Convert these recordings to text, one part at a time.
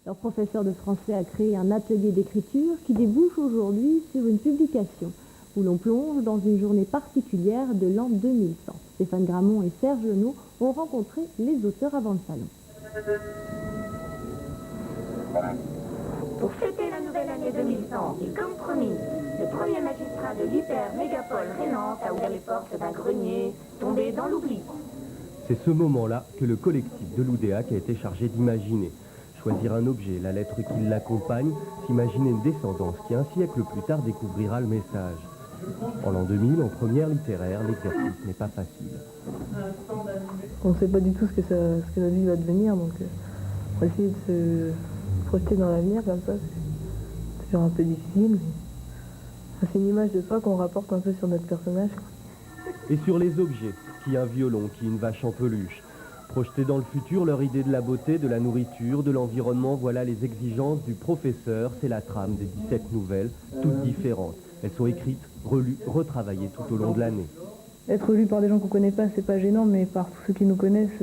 Leur professeur de français a créé un atelier d'écriture qui débouche aujourd'hui sur une publication où l'on plonge dans une journée particulière de l'an 2100. Stéphane Gramont et Serge Lenot ont rencontré les auteurs avant le salon. Pour fêter la nouvelle année 2100, et comme promis, le premier magistrat de l'hyper-mégapole Rhénante a ouvert les portes d'un grenier tombé dans l'oubli. C'est ce moment-là que le collectif de l'Oudéac a été chargé d'imaginer. Choisir un objet, la lettre qui l'accompagne, s'imaginer une descendance qui un siècle plus tard découvrira le message. En l'an 2000, en première littéraire, l'exercice n'est pas facile. On ne sait pas du tout ce que notre vie va devenir, donc on va essayer de se projeter dans l'avenir comme ça. C'est toujours un peu difficile, mais c'est une image de soi qu'on rapporte un peu sur notre personnage. Et sur les objets, qui un violon, qui une vache en peluche. Projeter dans le futur leur idée de la beauté, de la nourriture, de l'environnement, voilà les exigences du professeur. C'est la trame des 17 nouvelles, toutes différentes. Elles sont écrites, relues, retravaillées tout au long de l'année. Être lu par des gens qu'on ne connaît pas, c'est pas gênant, mais par tous ceux qui nous connaissent,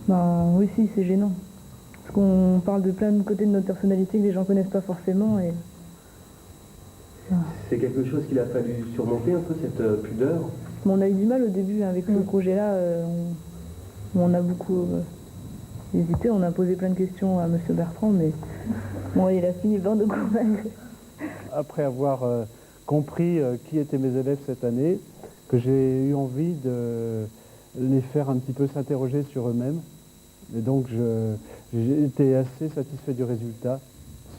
oui, si, c'est gênant. Parce qu'on parle de plein de côtés de notre personnalité que les gens ne connaissent pas forcément. Et... C'est quelque chose qu'il a fallu surmonter un peu, cette pudeur. Bon, on a eu du mal au début avec ce projet-là. On a beaucoup hésité, on a posé plein de questions à M. Bertrand, mais bon, il a fini par nous convaincre. Après avoir compris qui étaient mes élèves cette année, que j'ai eu envie de les faire un petit peu s'interroger sur eux-mêmes. Et donc j'ai été assez satisfait du résultat.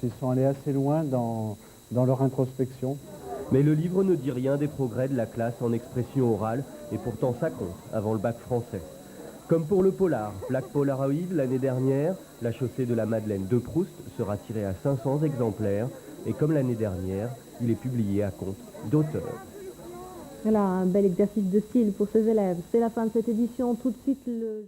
Ils sont allés assez loin dans leur introspection. Mais le livre ne dit rien des progrès de la classe en expression orale, et pourtant ça compte avant le bac français. Comme pour le polar, Black Polaroid l'année dernière, la chaussée de la Madeleine de Proust sera tirée à 500 exemplaires, et comme l'année dernière, il est publié à compte d'auteur. Voilà un bel exercice de style pour ces élèves. C'est la fin de cette édition. Tout de suite, le...